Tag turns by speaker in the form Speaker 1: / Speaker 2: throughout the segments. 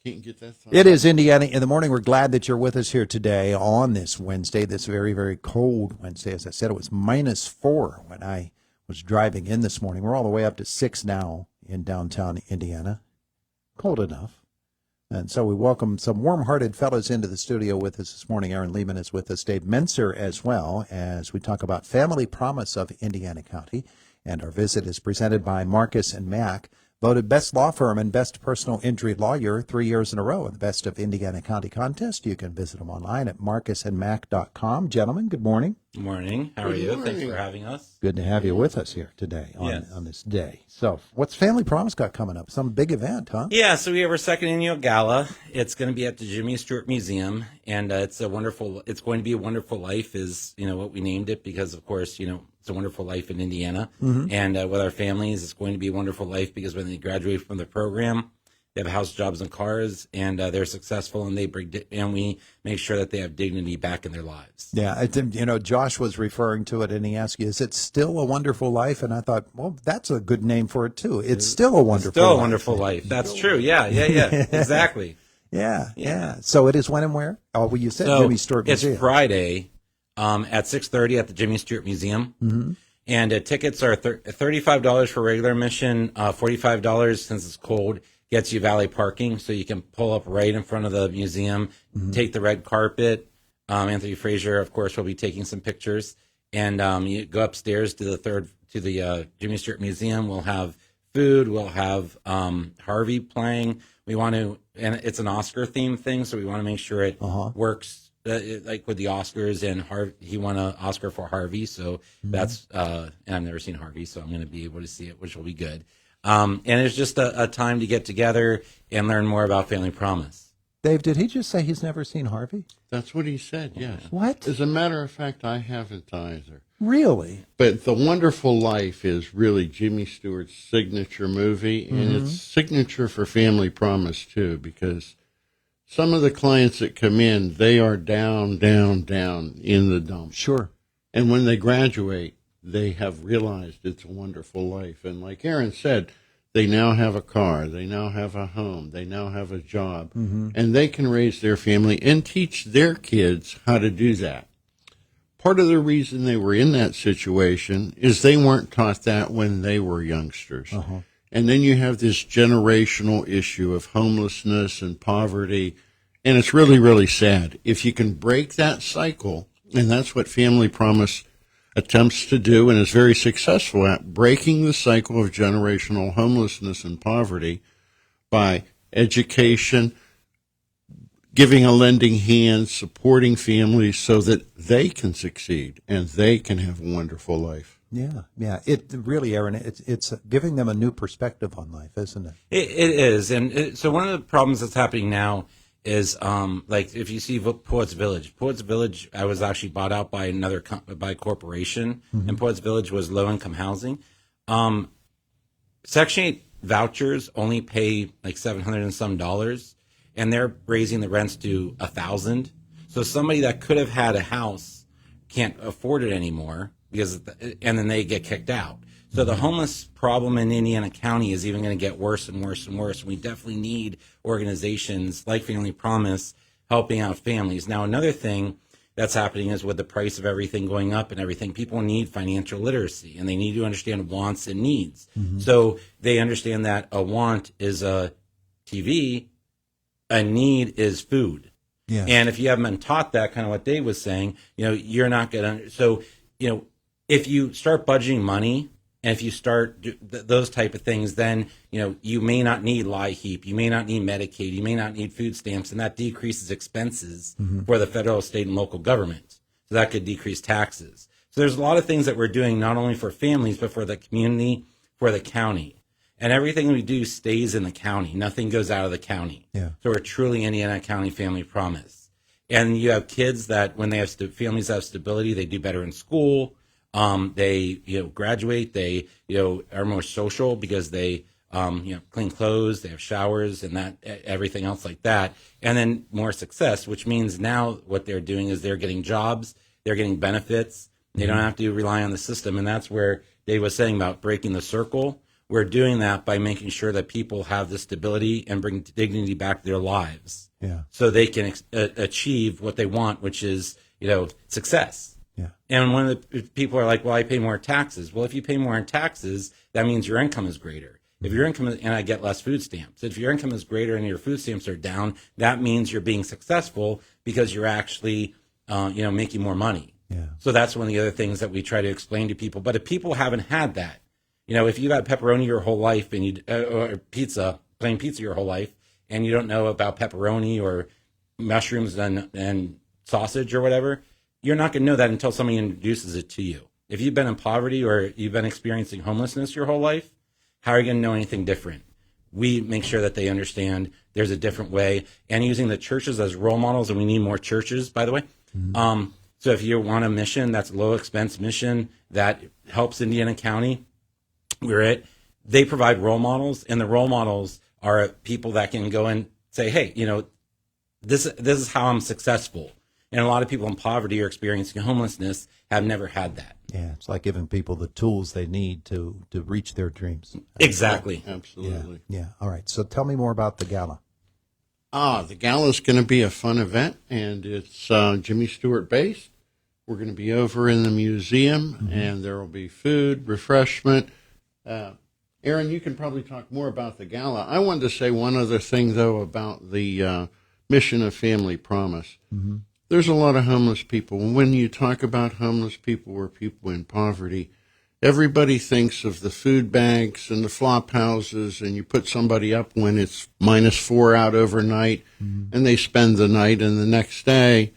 Speaker 1: Can't get that song.
Speaker 2: It is Indiana in the morning. We're glad that you're with us here today on this Wednesday, this very, very cold Wednesday. As I said, it was -4 when I was driving in this morning. We're all the way up to 6 now in downtown Indiana. Cold enough. And so we welcome some warm-hearted fellows into the studio with us this morning. Aaron Lehman is with us, Dave Mentzer as well, as we talk about Family Promise of Indiana County. And our visit is presented by Marcus and Mack, voted best law firm and best personal injury lawyer 3 years in a row in the Best of Indiana County contest. You can visit them online at marcusandmack.com. Gentlemen, good morning.
Speaker 3: Good morning. How are you? Thanks for having us.
Speaker 2: Good to have you with us here today on this day. So what's Family Promise got coming up? Some big event, huh?
Speaker 3: Yeah, so we have our second annual gala. It's going to be at the Jimmy Stewart Museum, and it's going to be a wonderful life is, what we named it because, of course, it's a wonderful life in Indiana. Mm-hmm. And with our families, it's going to be a wonderful life because when they graduate from the program, they have house, jobs, and cars, and they're successful, and we make sure that they have dignity back in their lives.
Speaker 2: Yeah, I think, Josh was referring to it, and he asked you, is it still a wonderful life? And I thought, well, that's a good name for it, too. It's still a wonderful life.
Speaker 3: Still a wonderful life. That's true. Yeah, exactly.
Speaker 2: Yeah. So it is when and where? Oh, well, you said Jimmy Stewart Museum.
Speaker 3: It's Friday at 6:30 at the Jimmy Stewart Museum. Mm-hmm. And tickets are $35 for regular admission, $45 since it's cold. Gets you valet parking, so you can pull up right in front of the museum, take the red carpet. Anthony Frazier, of course, will be taking some pictures. And you go upstairs to the Jimmy Stewart Museum. We'll have food. We'll have Harvey playing. And it's an Oscar-themed thing, so we want to make sure it works like with the Oscars. And he won an Oscar for Harvey, so that's and I've never seen Harvey, so I'm going to be able to see it, which will be good. And it's just a time to get together and learn more about Family Promise.
Speaker 2: Dave, did he just say he's never seen Harvey?
Speaker 1: That's what he said, yes.
Speaker 2: What?
Speaker 1: As a matter of fact, I haven't either.
Speaker 2: Really?
Speaker 1: But The Wonderful Life is really Jimmy Stewart's signature movie, and it's signature for Family Promise, too, because some of the clients that come in, they are down in the dumps.
Speaker 2: Sure.
Speaker 1: And when they graduate, they have realized it's a wonderful life. And like Aaron said, they now have a car, they now have a home, they now have a job, and they can raise their family and teach their kids how to do that. Part of the reason they were in that situation is they weren't taught that when they were youngsters. And then you have this generational issue of homelessness and poverty, and it's really, really sad. If you can break that cycle, and that's what Family Promise attempts to do and is very successful at, breaking the cycle of generational homelessness and poverty by education, giving a lending hand, supporting families so that they can succeed and they can have a wonderful life.
Speaker 2: Yeah. It really, Aaron, it's giving them a new perspective on life, isn't it?
Speaker 3: It is. And so one of the problems that's happening now is like if you see Poets Village, I was actually bought out by by a corporation, and Poets Village was low income housing. Section 8 vouchers only pay like $700 and some, and they're raising the rents to $1,000. So somebody that could have had a house can't afford it anymore and then they get kicked out. So the homeless problem in Indiana County is even going to get worse and worse and worse. We definitely need organizations like Family Promise helping out families. Now, another thing that's happening is with the price of everything going up and everything, people need financial literacy, and they need to understand wants and needs. So they understand that a want is a TV, a need is food.
Speaker 2: Yes.
Speaker 3: And if you haven't been taught that, kind of what Dave was saying, you're not going to. So, if you start budgeting money, and if you start those type of things, then, you may not need LIHEAP, you may not need Medicaid, you may not need food stamps, and that decreases expenses for the federal, state, and local government. So that could decrease taxes. So there's a lot of things that we're doing, not only for families, but for the community, for the county. And everything we do stays in the county. Nothing goes out of the county.
Speaker 2: Yeah.
Speaker 3: So we're truly Indiana County Family Promise. And you have kids that when they have families have stability, they do better in school. They, graduate, they, are more social because they, clean clothes, they have showers and that, everything else like that. And then more success, which means now what they're doing is they're getting jobs, they're getting benefits. They don't have to rely on the system. And that's where Dave was saying about breaking the circle. we're doing that by making sure that people have the stability and bring dignity back to their lives, so they can achieve what they want, which is, success.
Speaker 2: Yeah.
Speaker 3: And when the people are like, well, I pay more taxes. Well, if you pay more in taxes, that means your income is greater. If your income is, and I get less food stamps. If your income is greater and your food stamps are down, that means you're being successful because you're actually, making more money.
Speaker 2: Yeah.
Speaker 3: So that's one of the other things that we try to explain to people. But if people haven't had that, if you've had pepperoni your whole life and or pizza, plain pizza your whole life, and you don't know about pepperoni or mushrooms and sausage or whatever, you're not going to know that until somebody introduces it to you. If you've been in poverty or you've been experiencing homelessness your whole life, how are you going to know anything different? We make sure that they understand there's a different way, and using the churches as role models, and we need more churches, by the way. Mm-hmm. So if you want a mission that's a low expense mission that helps Indiana County, they provide role models, and the role models are people that can go and say, hey, this is how I'm successful. And a lot of people in poverty or experiencing homelessness have never had that.
Speaker 2: Yeah, it's like giving people the tools they need to reach their dreams.
Speaker 3: Exactly.
Speaker 1: Absolutely.
Speaker 2: Yeah. All right. So tell me more about the gala.
Speaker 1: The gala is going to be a fun event, and it's Jimmy Stewart based. We're going to be over in the museum, and there will be food, refreshment. Aaron, you can probably talk more about the gala. I wanted to say one other thing, though, about the mission of Family Promise. Mm-hmm. There's a lot of homeless people. When you talk about homeless people or people in poverty, everybody thinks of the food banks and the flop houses, and you put somebody up when it's -4 out overnight, and they spend the night, and the next day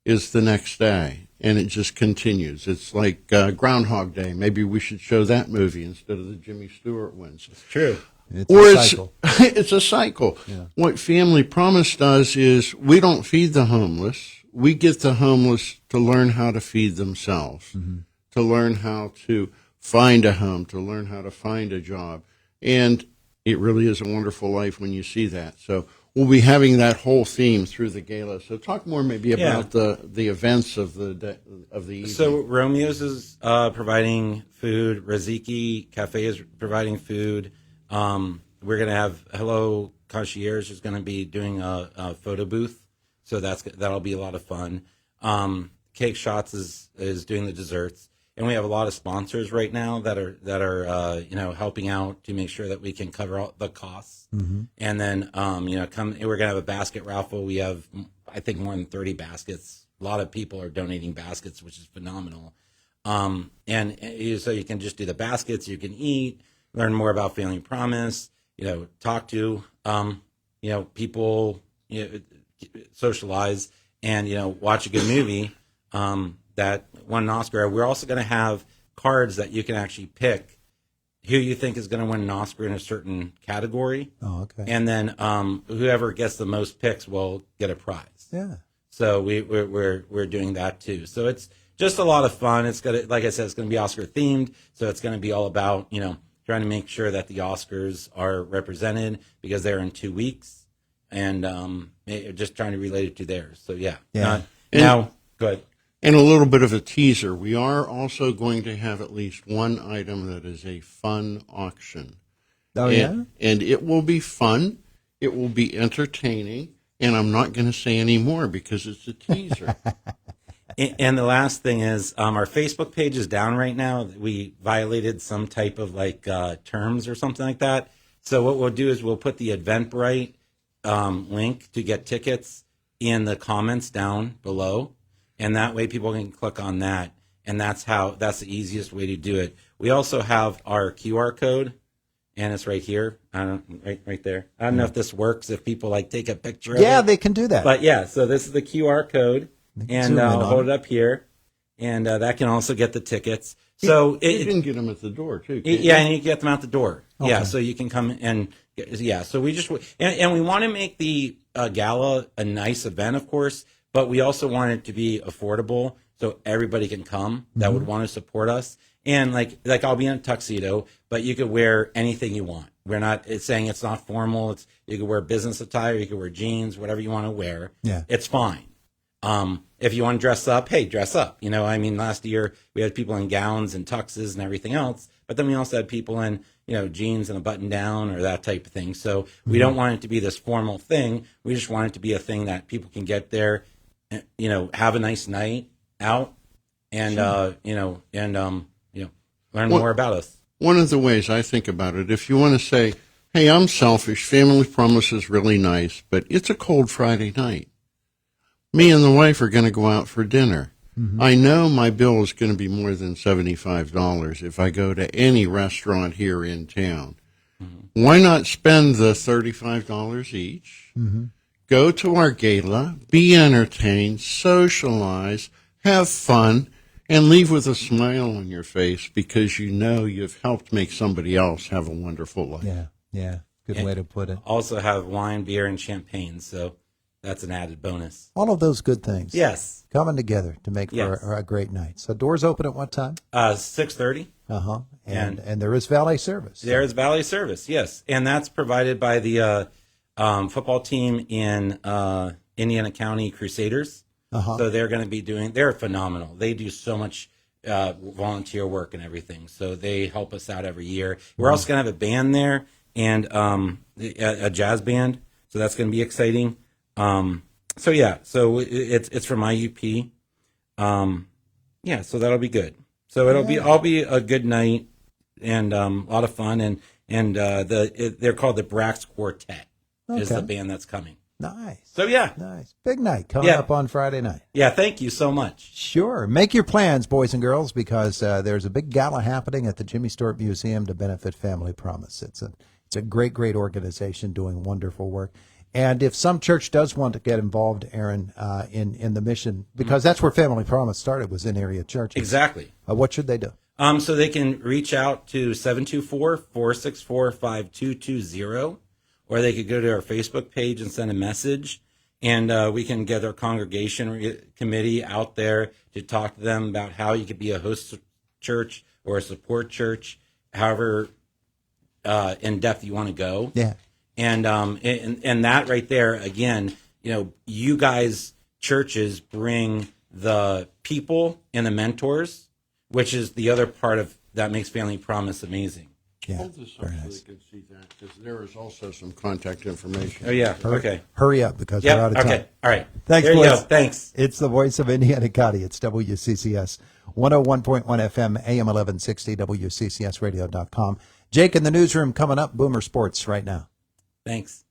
Speaker 1: is the next day, and it just continues. It's like Groundhog Day. Maybe we should show that movie instead of the Jimmy Stewart ones.
Speaker 3: It's true.
Speaker 2: It's a cycle.
Speaker 1: It's a cycle. Yeah. What Family Promise does is we don't feed the homeless. We get the homeless to learn how to feed themselves, to learn how to find a home, to learn how to find a job. And it really is a wonderful life when you see that. So we'll be having that whole theme through the gala. So talk more maybe about the events of the evening.
Speaker 3: So Romeo's is providing food. Raziki Cafe is providing food. We're going to have Hello Concierge is going to be doing a photo booth. So that'll be a lot of fun. Cake Shots is doing the desserts, and we have a lot of sponsors right now that are helping out to make sure that we can cover all the costs. Mm-hmm. And then we're gonna have a basket raffle. We have I think more than 30 baskets. A lot of people are donating baskets, which is phenomenal. So you can just do the baskets. You can eat, learn more about Family Promise. Talk to people. Socialize and watch a good movie that won an Oscar. We're also going to have cards that you can actually pick who you think is going to win an Oscar in a certain category.
Speaker 2: Oh, okay.
Speaker 3: And then whoever gets the most picks will get a prize.
Speaker 2: Yeah.
Speaker 3: So we're doing that too. So it's just a lot of fun. It's gonna, like I said, it's going to be Oscar themed. So it's going to be all about trying to make sure that the Oscars are represented because they're in 2 weeks. And just trying to relate it to theirs. So, yeah. Now, go ahead.
Speaker 1: And a little bit of a teaser. We are also going to have at least one item that is a fun auction.
Speaker 2: Oh, yeah?
Speaker 1: And it will be fun. It will be entertaining. And I'm not going to say any more because it's a teaser.
Speaker 3: And the last thing is our Facebook page is down right now. We violated some type of terms or something like that. So what we'll do is we'll put the Eventbrite link to get tickets in the comments down below, and that way people can click on that, and that's the easiest way to do it. We also have our QR code, and it's right here. Right there. I don't know if this works, if people take a picture of it.
Speaker 2: Yeah, they can do that.
Speaker 3: But yeah, so this is the QR code, and I'll hold it up here, and that can also get the tickets. So
Speaker 1: you can get them at the door too.
Speaker 3: And you can get them out the door. Okay. Yeah, so you can come and so we just and we want to make the gala a nice event, of course, but we also want it to be affordable so everybody can come that would want to support us. And like I'll be in a tuxedo, but you could wear anything you want. We're not saying it's not formal. You could wear business attire, you could wear jeans, whatever you want to wear.
Speaker 2: Yeah,
Speaker 3: it's fine. If you want to dress up, hey, dress up. You know, I mean, last year we had people in gowns and tuxes and everything else, but then we also had people in, you know, jeans and a button down or that type of thing. So we don't want it to be this formal thing. We just want it to be a thing that people can get there, you know, have a nice night out and, learn more about us.
Speaker 1: One of the ways I think about it, if you want to say, hey, I'm selfish, Family Promise is really nice, but it's a cold Friday night. Me and the wife are going to go out for dinner. I know my bill is going to be more than $75 if I go to any restaurant here in town. Why not spend the $35 each? Go to our gala, be entertained, socialize, have fun, and leave with a smile on your face because you know you've helped make somebody else have a wonderful life.
Speaker 2: Yeah. Good way to put it.
Speaker 3: Also have wine, beer, and champagne. So that's an added bonus.
Speaker 2: All of those good things.
Speaker 3: Yes.
Speaker 2: Coming together to make for a great night. So doors open at what time?
Speaker 3: 6:30.
Speaker 2: And there is valet service.
Speaker 3: There is valet service, yes. And that's provided by the football team in Indiana County Crusaders. So they're going to be they're phenomenal. They do so much volunteer work and everything. So they help us out every year. We're also going to have a band there and a jazz band. So that's going to be exciting. So it's from IUP. So that'll be good. So it'll be a good night and a lot of fun. And they're called the Brax Quartet is the band that's coming.
Speaker 2: Nice.
Speaker 3: So
Speaker 2: Nice. Big night coming up on Friday night.
Speaker 3: Yeah. Thank you so much.
Speaker 2: Sure. Make your plans, boys and girls, because there's a big gala happening at the Jimmy Stewart Museum to benefit Family Promise. It's a great organization doing wonderful work. And if some church does want to get involved, Aaron, in the mission, because that's where Family Promise started, was in area churches.
Speaker 3: Exactly.
Speaker 2: What should they do?
Speaker 3: So they can reach out to 724-464-5220, or they could go to our Facebook page and send a message, and we can get our congregation committee out there to talk to them about how you could be a host church or a support church, however in depth you want to go.
Speaker 2: Yeah.
Speaker 3: And that right there, again, you know, you guys, churches, bring the people and the mentors, which is the other part of that makes Family Promise amazing.
Speaker 2: Yeah.
Speaker 1: Hold this up so they can see that, because there is also some contact information.
Speaker 3: Oh, yeah. Okay.
Speaker 2: Hurry up, because we're out of time.
Speaker 3: Okay. All right.
Speaker 2: Thanks,
Speaker 3: there you
Speaker 2: boys.
Speaker 3: go. Thanks.
Speaker 2: It's the voice of Indiana County. It's WCCS 101.1 FM, AM 1160, WCCSradio.com. Jake in the newsroom coming up. Boomer Sports right now.
Speaker 3: Thanks.